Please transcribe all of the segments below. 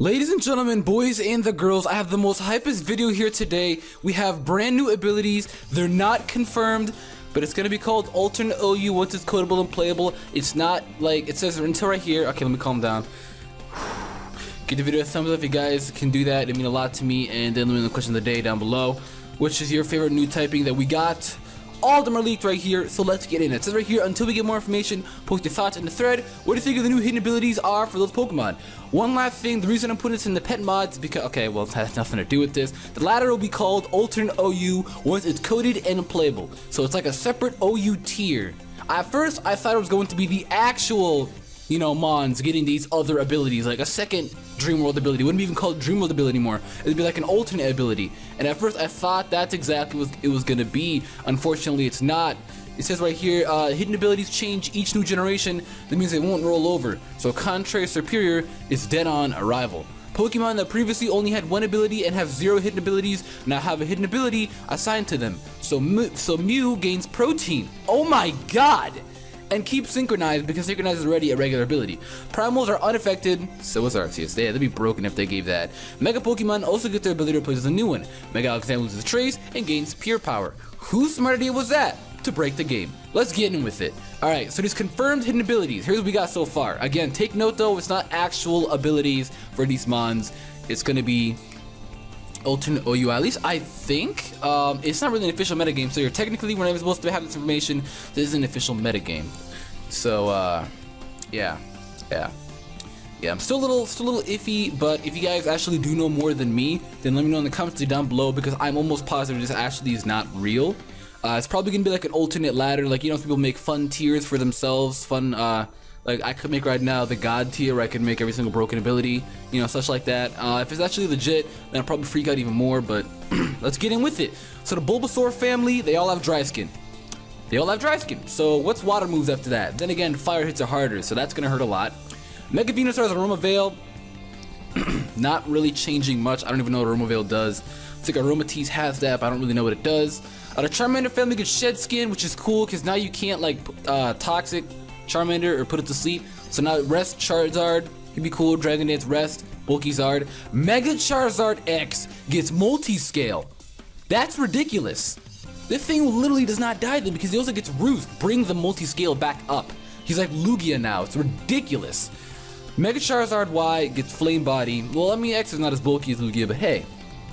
Ladies and gentlemen, boys and the girls, I have the most hypest video here today. We have brand new abilities. They're not confirmed, but it's gonna be called Alternate OU once it's codable and playable. It's not like it says until right here. Okay, let me calm down. Give the video a thumbs up if you guys can do that. It means a lot to me. And then let me know the question of the day down below. Which is your favorite new typing that we got? All of them are leaked right here, so let's get in. It says right here, until we get more information, post your thoughts in the thread. What do you think of the new hidden abilities are for those Pokemon? One last thing, the reason I'm putting this in the pet mods is because, okay, well, it has nothing to do with this. The latter will be called Alternate OU once it's coded and playable. So it's like a separate OU tier. At first, I thought it was going to be the actual, Mons getting these other abilities, like a second Dream World ability. It wouldn't be even called Dream World ability anymore. It'd be like an alternate ability. And at first I thought that's exactly what it was gonna be. Unfortunately, it's not. It says right here, hidden abilities change each new generation. That means they won't roll over. So Contrary Superior is dead on arrival. Pokemon that previously only had one ability and have 0 hidden abilities now have a hidden ability assigned to them. So Mew gains Protein. Oh my god! And keep Synchronized because Synchronized is already a regular ability. Primals are unaffected, so is Arceus. They'd be broken if they gave that. Mega Pokemon also get their ability replaced with a new one. Mega Alexander loses Trace and gains Pure Power. Whose smart idea was that? To break the game. Let's get in with it. Alright, so these confirmed hidden abilities. Here's what we got so far. Again, take note though, it's not actual abilities for these Mons. It's gonna be Alternate OU, at least I think. It's not really an official metagame, so we're not even supposed to have this information. This is an official metagame. So yeah, I'm still a little iffy, but if you guys actually do know more than me, then let me know in the comments down below, because I'm almost positive this actually is not real. It's probably gonna be like an alternate ladder, like people make fun tiers for themselves, fun like I could make right now the God tier where I could make every single broken ability, such like that. If it's actually legit, then I'll probably freak out even more, but let's get in with it. So the Bulbasaur family, they all have dry skin. So what's water moves after that? Then again, fire hits are harder, so that's gonna hurt a lot. Mega Venusaur has Aroma Veil. Not really changing much. I don't even know what Aroma Veil does. I think Aromatisse has that, but I don't really know what it does. The Charmander family gets Shed Skin, which is cool, because now you can't like Toxic Charmander or put it to sleep. So now Rest Charizard can be cool. Dragon Dance Rest, Bulky Zard. Mega Charizard X gets Multi-Scale. That's ridiculous. This thing literally does not die then, because he also gets Roost, bring the Multi-Scale back up. He's like Lugia now. It's ridiculous. Mega Charizard Y gets Flame Body. Well, I mean, X is not as bulky as Lugia, but hey,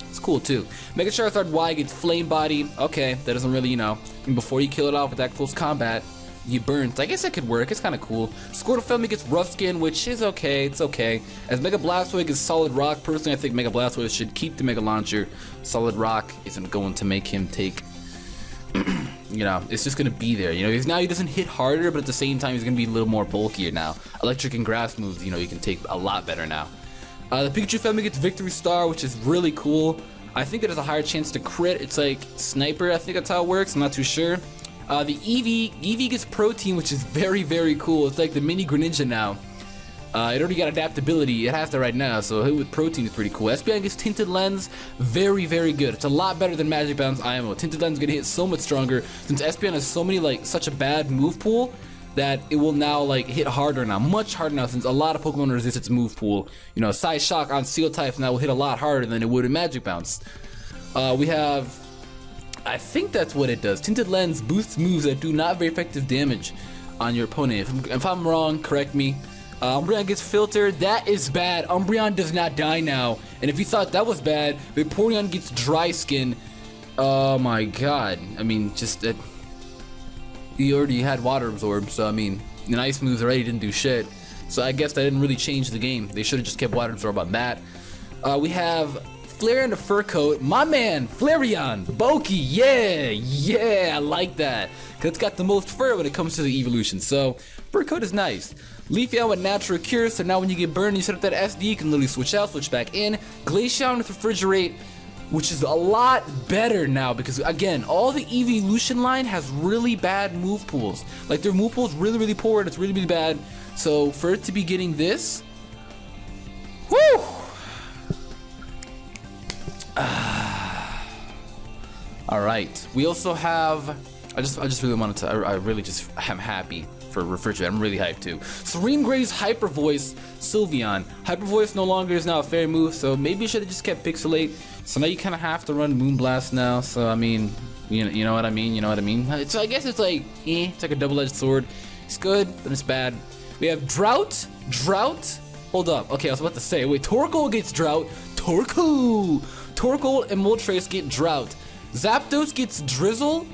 it's cool too. Mega Charizard Y gets Flame Body. Okay, that doesn't really, before you kill it off with that close combat, you burn. So I guess that could work. It's kind of cool. Squirtle family gets Rough Skin, which is okay. It's okay. As Mega Blastoise gets Solid Rock. Personally, I think Mega Blastoise should keep the Mega Launcher. Solid Rock isn't going to make him take, it's just going to be there. Because now he doesn't hit harder, but at the same time, he's going to be a little more bulkier now. Electric and Grass moves, you can take a lot better now. The Pikachu family gets Victory Star, which is really cool. I think it has a higher chance to crit. It's like Sniper, I think that's how it works. I'm not too sure. The Eevee gets Protein, which is very, very cool. It's like the mini Greninja now. It already got adaptability. It has that right now, so hit with Protein is pretty cool. Espeon gets Tinted Lens. Very, very good. It's a lot better than Magic Bounce IMO. Tinted Lens is gonna hit so much stronger since Espeon has so many, such a bad move pool that it will now, hit harder now. Much harder now since a lot of Pokemon resist its move pool. Side Shock on Steel types now will hit a lot harder than it would in Magic Bounce. We have, I think that's what it does. Tinted Lens boosts moves that do not very effective damage on your opponent. If I'm wrong, correct me. Umbreon gets Filter. That is bad. Umbreon does not die now. And if you thought that was bad, Vaporeon gets Dry Skin. Oh my god. I mean, just that. He already had Water Absorb, so I mean, the Ice moves already didn't do shit. So I guess that didn't really change the game. They should have just kept Water Absorb on that. We have Flareon the Fur Coat. My man, Flareon. Bulky, yeah, I like that. Because it's got the most fur when it comes to the Eeveelution. So, Fur Coat is nice. Leafeon with Natural Cure, so now when you get burned, you set up that SD, you can literally switch out, switch back in. Glaceon with Refrigerate, which is a lot better now, because again, all the Eeveelution line has really bad move pools. Like their move pool is really, really poor, and it's really, really bad. So for it to be getting this, whoo! All right. We also have. I just really wanted to. I really just am happy for Refrigerator. I'm really hyped too. Serene Gray's Hyper Voice Sylveon. Hyper Voice no longer is now a fairy move, so maybe you should have just kept Pixelate. So now you kind of have to run Moonblast now. So I mean, you know what I mean. You know what I mean. So I guess it's like, it's like a double-edged sword. It's good, but it's bad. We have Drought. Hold up. Okay, I was about to say. Wait, Torkoal gets Drought. Torkoal and Moltres get Drought. Zapdos gets Drizzle.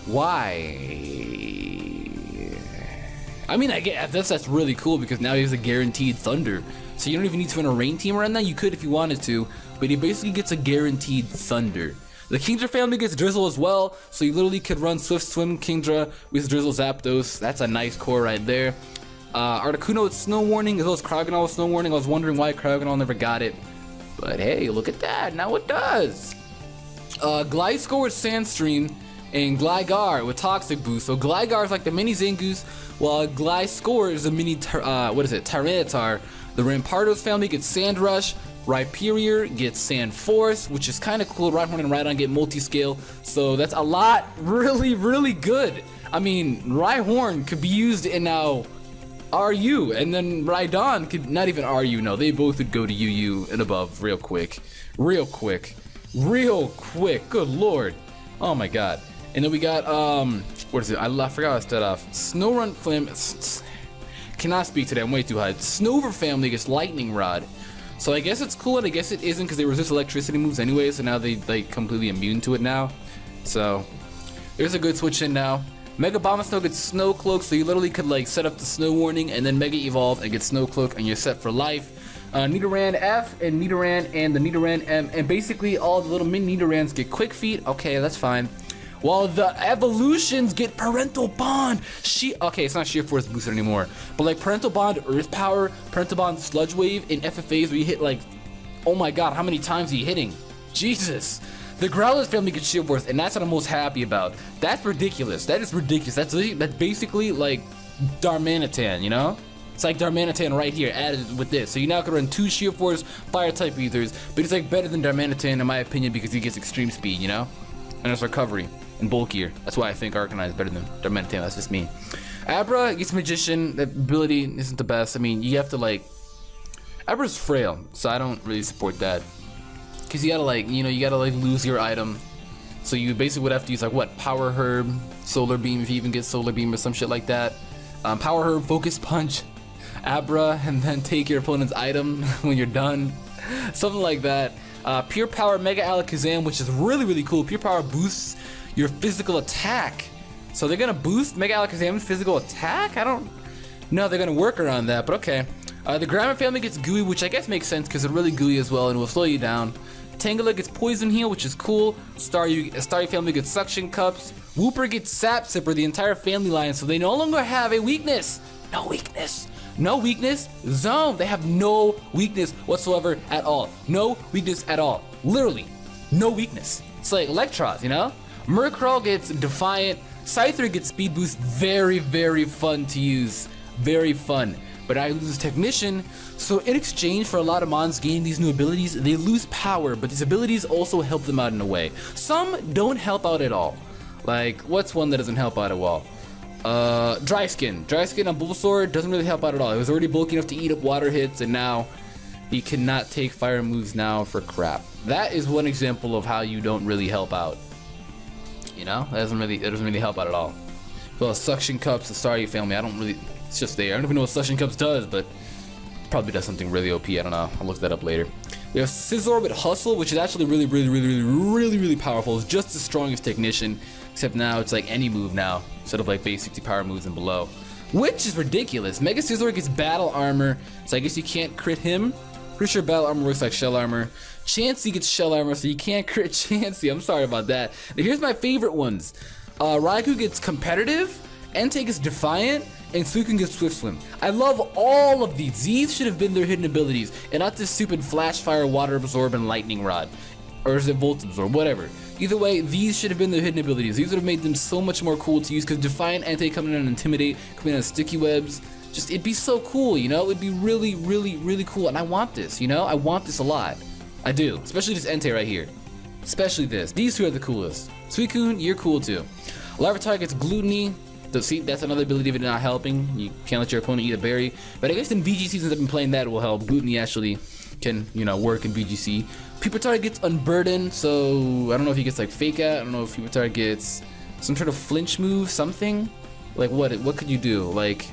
Why? I mean, I guess that's really cool because now he has a guaranteed Thunder. So you don't even need to run a Rain Team around that. You could if you wanted to, but he basically gets a guaranteed Thunder. The Kingdra family gets Drizzle as well, so you literally could run Swift Swim Kingdra with Drizzle Zapdos. That's a nice core right there. Articuno with Snow Warning, as well as Cryogonal with Snow Warning. I was wondering why Cryogonal never got it, but hey, look at that, now it does. Gliscor with Sandstream, and Gligar with Toxic Boost. So Gligar is like the mini Zangoose, while Gliscor is a mini, Tyranitar. The Rampardos family gets Sand Rush. Rhyperior gets Sand Force, which is kind of cool. Rhyhorn and Rhydon get Multiscale, so that's a lot, really good. I mean, Rhyhorn could be used in now RU, and then Rhydon could, not even RU, no, they both would go to UU and above real quick, good lord, oh my god. And then we got, what is it, I forgot how to start off. Snowrun Flam, cannot speak today, I'm way too high. Snover family gets Lightning Rod. So I guess it's cool, and I guess it isn't because they resist electricity moves anyway, so now they like completely immune to it now. So there's a good switch in now. Mega Bombasnow gets Snow Cloak, so you literally could like set up the Snow Warning and then Mega Evolve and get Snow Cloak, and you're set for life. Nidoran F and Nidoran and the Nidoran M, and basically all the little mini Nidorans get Quick Feet. Okay, that's fine. While the evolutions get Parental Bond. Okay, it's not Sheer Force boosted anymore, but like Parental Bond Earth Power, Parental Bond Sludge Wave in FFAs where you hit like, oh my god, how many times are you hitting? Jesus. The Growlithe family gets Sheer Force, and that's what I'm most happy about. That's ridiculous. That is ridiculous. That's basically like Darmanitan, you know? It's like Darmanitan right here, added with this. So you now can run 2 Sheer Force Fire-type Ethers, but it's like better than Darmanitan in my opinion because he gets Extreme Speed, you know? And it's recovery. And bulkier. That's why I think Arcanine is better than Darmanitan. That's just me. Abra gets Magician. That ability isn't the best. I mean, you have to like. Abra's frail, so I don't really support that. Cause you gotta like, you gotta like lose your item. So you basically would have to use like what? Power Herb, Solar Beam if you even get Solar Beam or some shit like that. Power Herb, Focus Punch, Abra, and then take your opponent's item when you're done. Something like that. Pure Power Mega Alakazam, which is really cool. Pure Power boosts your physical attack. So they're gonna boost Mega Alakazam's physical attack? I don't know, they're gonna work around that, but okay. The Grammar family gets Gooey, which I guess makes sense because it's really gooey as well and will slow you down. Tangela gets Poison Heal, which is cool. Staryu family gets Suction Cups. Wooper gets Sap Sipper, the entire family line, so they no longer have a weakness. No weakness. Zone. They have no weakness whatsoever at all. No weakness at all. Literally, no weakness. It's like Electros, you know? Murkrow gets Defiant. Scyther gets Speed Boost. Very fun to use. Very fun. But I lose Technician, so in exchange for a lot of mons gaining these new abilities, they lose power, but these abilities also help them out in a way. Some don't help out at all. Like, what's one that doesn't help out at all? Dry Skin. Dry Skin on Bulbasaur doesn't really help out at all. It was already bulky enough to eat up water hits, and now he cannot take fire moves now for crap. That is one example of how you don't really help out. You know, it doesn't really help out at all. Well, Suction Cups, the Staryu family, it's just there. I don't even know what Suction Cups does, but probably does something really OP. I don't know. I'll look that up later. We have Scizor with Hustle, which is actually really powerful. It's just as strong as Technician, except now it's like any move now, instead of like base 60 power moves and below, which is ridiculous. Mega Scizor gets Battle Armor, so I guess you can't crit him. Pretty sure Battle Armor works like Shell Armor. Chansey gets Shell Armor, so you can't crit Chansey. I'm sorry about that. Now, here's my favorite ones. Raikou gets Competitive, Entei gets Defiant, and Suicune gets Swift Swim. I love all of these. These should have been their hidden abilities, and not this stupid Flash Fire, Water Absorb, and Lightning Rod. Or is it Volt Absorb? Whatever. Either way, these should have been their hidden abilities. These would have made them so much more cool to use, because Defiant, Entei coming in and Intimidate, coming in on Sticky Webs. Just, it'd be so cool, you know? It'd be really cool, and I want this, you know? I want this a lot. I do. Especially this Entei right here. Especially this. These two are the coolest. Suicune, you're cool too. Larvitar gets Gluttony. See, that's another ability of it not helping. You can't let your opponent eat a berry. But I guess in VGC, since I've been playing that, it will help. Bootney actually can, you know, work in VGC. Pupitar gets Unburden, so I don't know if he gets like Fake Out. I don't know if Pupitar gets some sort of flinch move, something. Like what could you do? Like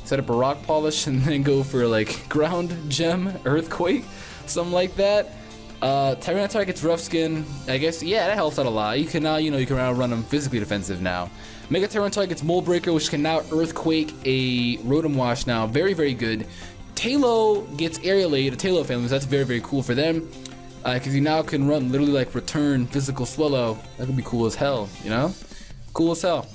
set up a Rock Polish and then go for like Ground Gem, Earthquake, something like that. Tyranitar gets Rough Skin. I guess, yeah, that helps out a lot. You can now, you know, you can outrun him physically defensive now. Mega Tyranitar gets Mold Breaker, which can now Earthquake a Rotom Wash now. Very, very good. Talo gets Aerialate, a Talo family, so that's very, very cool for them. Because you now can run literally like Return, Physical Swallow. That could be cool as hell, you know? Cool as hell.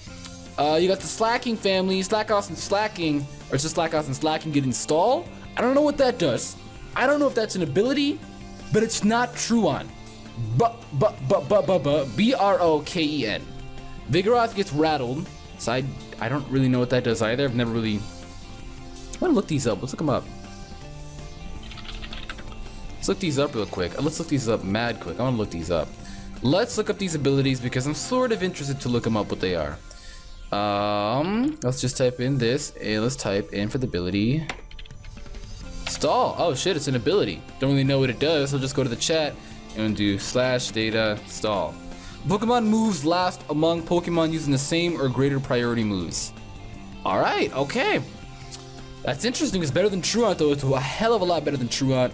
You got the Slacking family, Slackoff and Slacking, or just Slackoff and Slacking get Install. I don't know what that does. I don't know if that's an ability, but it's not Truon. B-R-O-K-E-N. Vigoroth gets Rattled, so I don't really know what that does either. I've never really... I'm gonna look these up. Let's look them up. Let's look these up real quick. Let's look these up mad quick. I wanna look these up. Let's look up these abilities because I'm sort of interested to look them up what they are. Let's just type in this, and let's type in for the ability... Stall. Oh shit, it's an ability. Don't really know what it does, so just go to the chat and do /data stall. Pokemon moves last among Pokemon using the same or greater priority moves. Alright, okay. That's interesting. It's better than Truant though. It's a hell of a lot better than Truant.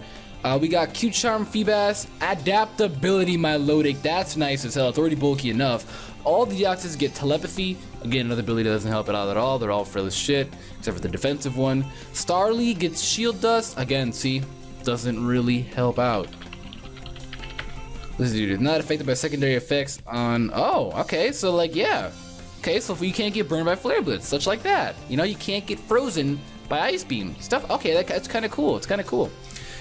We got Cute Charm, Feebas, Adaptability, Milotic. That's nice as hell. It's already bulky enough. All the Deoxys get Telepathy. Again, another ability that doesn't help it out at all. They're all frail as shit, except for the defensive one. Starly gets Shield Dust. Again, see, doesn't really help out. This dude is not affected by secondary effects on... Oh, okay, so like, yeah. Okay, so if you can't get burned by Flare Blitz, such like that. You know, you can't get frozen by Ice Beam. Stuff, okay, that's kind of cool. It's kind of cool.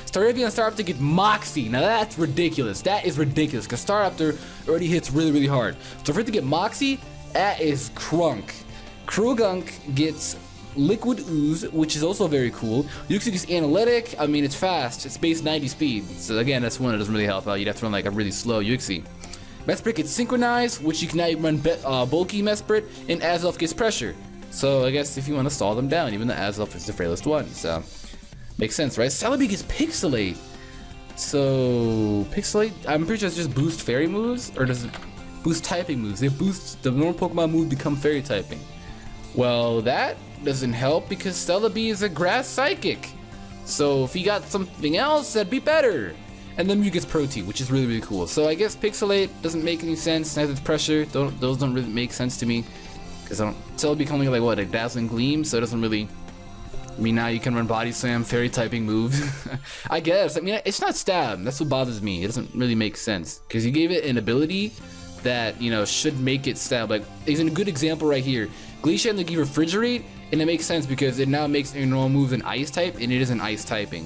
Staravia and Staraptor get Moxie. Now that's ridiculous. That is ridiculous because Staraptor already hits really, really hard. So for it to get Moxie, that is crunk. Krugunk gets Liquid Ooze, which is also very cool. Uxie gets Analytic. I mean, it's fast. It's base 90 speed. So again, that's one that doesn't really help out. You'd have to run like a really slow Uxie. Mesprit gets Synchronize, which you can now run bulky Mesprit, and Azelf gets Pressure. So I guess if you want to stall them down, even though Azelf is the frailest one. So makes sense, right? Celebi gets Pixelate. So Pixelate, I'm pretty sure it's just boost fairy moves, or does it boost typing moves? It boosts the normal Pokemon moves become fairy typing. Well, that doesn't help because Celebi is a grass psychic. So if he got something else, that'd be better. And then Mew gets Protein, which is really, really cool. So I guess Pixelate doesn't make any sense. Neither does Pressure. Those don't really make sense to me. Because Celebi can only like what, a Dazzling Gleam, so it doesn't really... I mean, now you can run Body Slam, fairy typing moves. I guess. I mean, it's not Stab. That's what bothers me. It doesn't really make sense. Because you gave it an ability that, you know, should make it Stab. Like, there's a good example right here. Glacier and give Refrigerate, and it makes sense because it now makes your normal moves an Ice type, and it isn't Ice typing.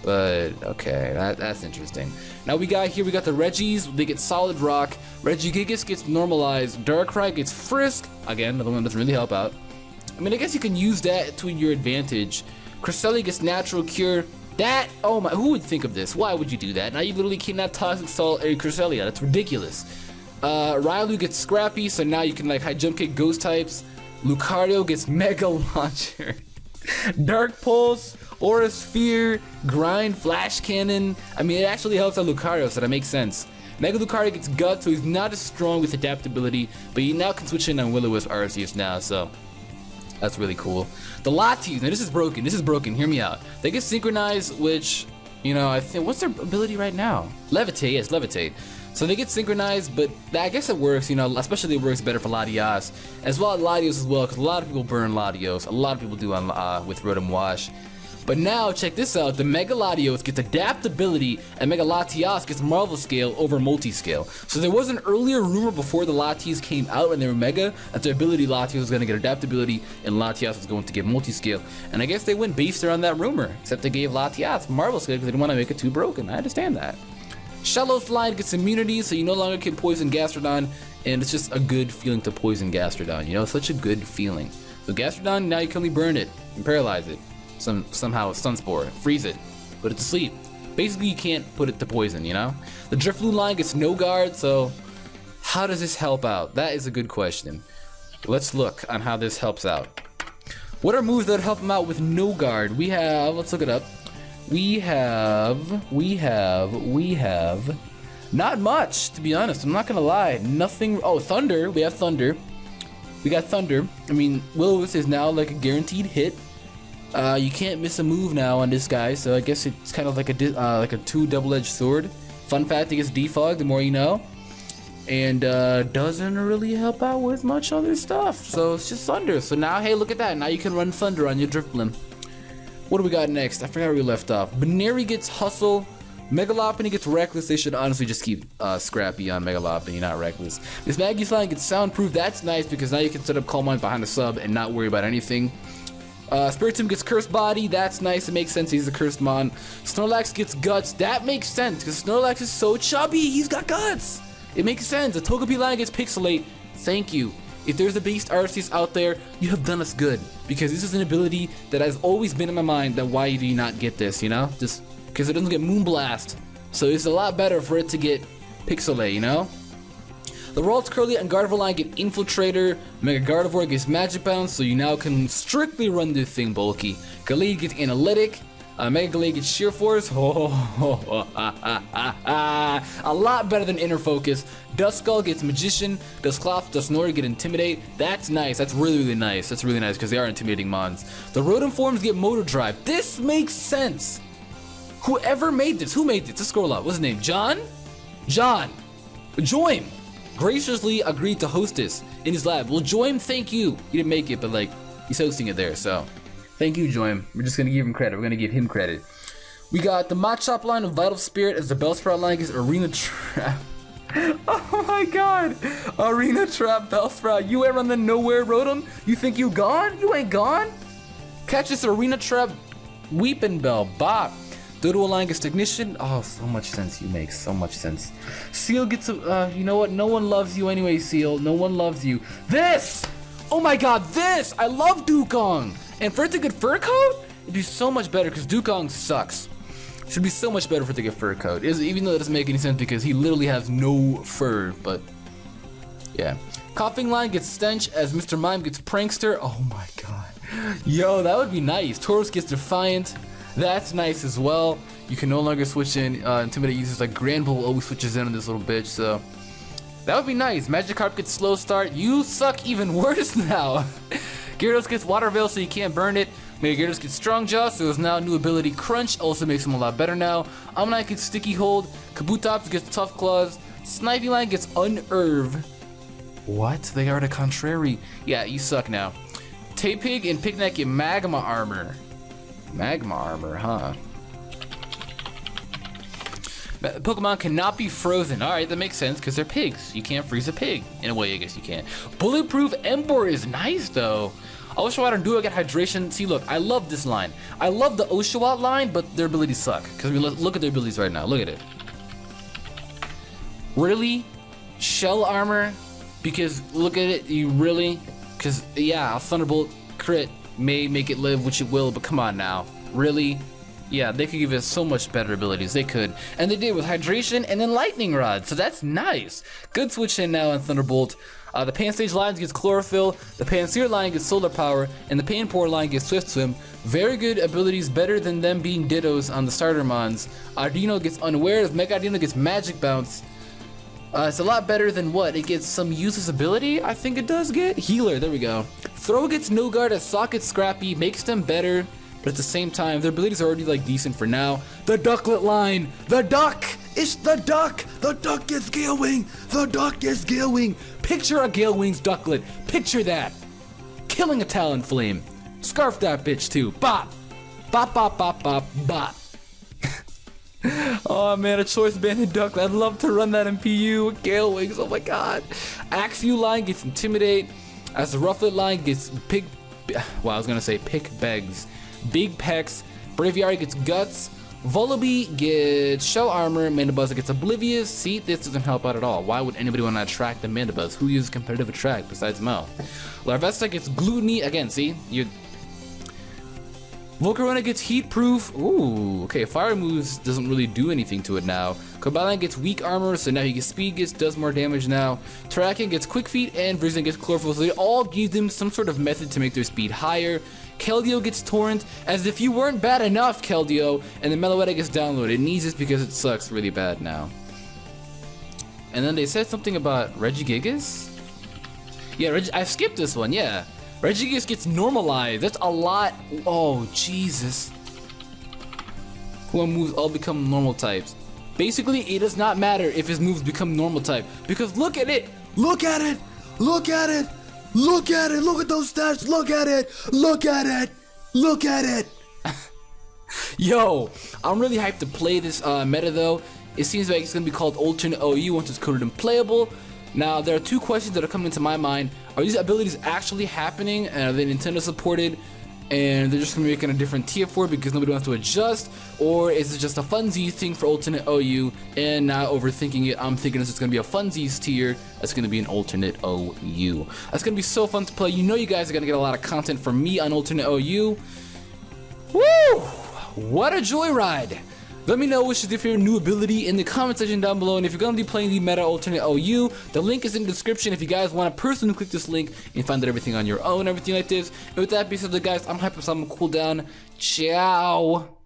But, okay, that's interesting. Now we got the Reggies. They get Solid Rock. Regigigas gets Normalized. Darkrai gets Frisk. Again, another one that doesn't really help out. I mean, I guess you can use that to your advantage. Cresselia gets Natural Cure. That, oh my, who would think of this? Why would you do that? Now you literally cannot Toxic Stall a Cresselia. That's ridiculous. Railu gets Scrappy, so now you can like high jump kick ghost types. Lucario gets Mega Launcher. Dark Pulse, Aura Sphere, Grind, Flash Cannon. I mean, it actually helps out Lucario, so that makes sense. Mega Lucario gets Gut, so he's not as strong with adaptability, but he now can switch in on Will-O-Wisp Arceus now, so that's really cool. The Latios, now this is broken, hear me out. They get Synchronized, which, you know, I think, what's their ability right now? Levitate, yes, Levitate. So they get Synchronized, but I guess it works, you know, especially it works better for Latias, as well as Latios as well, because a lot of people burn Latios. A lot of people do on with Rotom Wash. But now, check this out, the Mega Latios gets Adaptability, and Mega Latias gets Marvel Scale over Multi-Scale. So there was an earlier rumor before the Latias came out when they were Mega, that their ability Latios was going to get Adaptability, and Latias was going to get Multi-Scale. And I guess they went based around that rumor, except they gave Latias Marvel Scale because they didn't want to make it too broken. I understand that. Shallow Slide gets Immunity, so you no longer can poison Gastrodon, and it's just a good feeling to poison Gastrodon, you know, such a good feeling. So Gastrodon, now you can only burn it and paralyze it. Somehow Sunspore, freeze it, put it to sleep. Basically, you can't put it to poison, you know? The Drifloon line gets No Guard, so how does this help out? That is a good question. Let's look on how this helps out. What are moves that help him out with no guard? We have, let's look it up. We have not much, to be honest. I'm not gonna lie. Nothing. Oh, Thunder. We have Thunder. We got Thunder. I mean, Will-O-Wisp is now like a guaranteed hit. You can't miss a move now on this guy, so I guess it's kind of like a two double-edged sword. Fun fact, it gets defog, the more you know. And doesn't really help out with much other stuff. So it's just Thunder. So now, hey, look at that. Now you can run Thunder on your Drifblim. What do we got next? I forgot where we left off. Baneri gets Hustle. Megalopony gets Reckless. They should honestly just keep Scrappy on Megalopony, not Reckless. This Maggie's line gets Soundproof. That's nice because now you can set up Calm Mind behind the sub and not worry about anything. Spiritomb gets Cursed Body. That's nice. It makes sense. He's a Cursed Mon. Snorlax gets Guts. That makes sense because Snorlax is so chubby. He's got guts. It makes sense. The Togepi line gets Pixelate. Thank you. If there's a beast artist out there, you have done us good because this is an ability that has always been in my mind. That why do you not get this? You know, just because it doesn't get Moonblast. So it's a lot better for it to get Pixelate. You know. The Ralts, Curly, and Gardevoir line get Infiltrator. Mega Gardevoir gets Magic Bounce, so you now can strictly run this thing bulky. Gallade gets Analytic. Mega Gallade gets Sheer Force. A lot better than Inner Focus. Duskull gets Magician. Dusclops, Dusknoir get Intimidate. That's nice. That's really, really nice. That's really nice because they are intimidating mons. The Rotom forms get Motor Drive. This makes sense. Whoever made this, who made this? Let's scroll up. What's his name? John? John. Join. Graciously agreed to host this in his lab. Well, Joim, thank you. He didn't make it, but like, he's hosting it there, so. Thank you, Joim. We're just gonna give him credit. We're gonna give him credit. We got the Machop line of Vital Spirit as the Bellsprout line gets Arena Trap. Oh my god! Arena Trap Bellsprout. You ain't run the nowhere Rotom? You think you gone? You ain't gone? Catch this Arena Trap Weeping Bell. Bop. Dodo line gets Technician. Oh, so much sense you make. So much sense. Seal gets a, you know what? No one loves you anyway, Seal. No one loves you. This! Oh my god, this! I love Dukong! And for it to get Fur Coat, it'd be so much better because Dukong sucks. It should be so much better for it to get Fur Coat. Even though it doesn't make any sense because he literally has no fur, but yeah. Coughing line gets Stench as Mr. Mime gets Prankster. Oh my god. Yo, that would be nice. Tauros gets Defiant. That's nice as well. You can no longer switch in Intimidate users like Granbull always switches in on this little bitch, so that would be nice. Magikarp gets Slow Start. You suck even worse now. Gyarados gets Water Veil so you can't burn it. Mega Gyarados gets Strong Jaw, so there's now a new ability Crunch, also makes him a lot better now. Ammonite gets Sticky Hold. Kabutops gets Tough Claws. Snivy line gets Unerve. What? They are the contrary. Yeah, you suck now. Tapig and Pignet get Magma Armor. Magma Armor, huh? Pokemon cannot be frozen. Alright, that makes sense because they're pigs. You can't freeze a pig. In a way, I guess you can. Bulletproof Ember is nice, though. Oshawott and Duo get Hydration. See, look, I love this line. I love the Oshawott line, but their abilities suck. Because look at their abilities right now. Look at it. Really? Shell Armor? Because, look at it, you really? Because, yeah, a Thunderbolt crit may make it live, which it will, but come on now. Really? Yeah, they could give it so much better abilities. They could. And they did with Hydration and then Lightning Rod, so that's nice. Good switch in now on Thunderbolt. The Pansage line gets Chlorophyll, the Pansear line gets Solar Power, and the Panpour line gets Swift Swim. Very good abilities, better than them being Dittos on the starter mons. Ardino gets Unaware, Mega Ardino gets Magic Bounce. It's a lot better than what? It gets some useless ability? I think it does get Healer, there we go. Throw gets No Guard as Socket Scrappy, makes them better, but at the same time, their abilities are already like decent for now. The Ducklet line! The duck! It's the duck! The duck gets Gale Wing! The duck gets Gale Wing! Picture a Gale Wing's Ducklet. Picture that. Killing a Talonflame. Scarf that bitch too. Bop! Bop, bop, bop, bop, bop. Oh man, a Choice Banded Ducklet. I'd love to run that in PU. Gale Wings, oh my god. Axew line gets Intimidate. As the Rufflet line gets Pick Begs. Big Pecs. Braviary gets Guts. Volibee gets Shell Armor. Mandibuzz gets Oblivious. See, this doesn't help out at all. Why would anybody want to attract the Mandibuzz? Who uses competitive attract besides Mel? Larvesta gets Gluttony. Again, see? Volcarona gets heat proof. Ooh, okay, fire moves doesn't really do anything to it now. Cobalon gets weak armor, so now he gets speed, does more damage now. Terrakion gets quick feet, and Virizion gets chlorophyll, so they all give them some sort of method to make their speed higher. Keldeo gets Torrent, as if you weren't bad enough, Keldeo, and the Meloetta gets downloaded. It needs this because it sucks really bad now. And then they said something about Regigigas? Yeah, I skipped this one, yeah. Regigigas gets normalized. That's a lot. Oh, Jesus. One moves all become normal types. Basically, it does not matter if his moves become normal type. Because look at it! Look at it! Look at it! Look at it! Look at those stats! Look at it! Look at it! Look at it! Yo, I'm really hyped to play this meta though. It seems like it's going to be called Alternate OU once it's coded and playable. Now, there are two questions that are coming into my mind. Are these abilities actually happening, and are they Nintendo supported, and they're just going to be making a different tier for it because nobody wants to adjust, or is it just a funsies thing for Alternate OU, and not overthinking it, I'm thinking it's going to be a funsies tier, that's going to be an Alternate OU. That's going to be so fun to play. You know you guys are going to get a lot of content from me on Alternate OU. Woo! What a joyride! Let me know which is your favorite new ability in the comment section down below, and if you're going to be playing the meta Alternate OU, the link is in the description if you guys want to personally click this link and find out everything on your own, everything like this. And with that being said, guys, I'm hyped up, so I'm cool down. Ciao!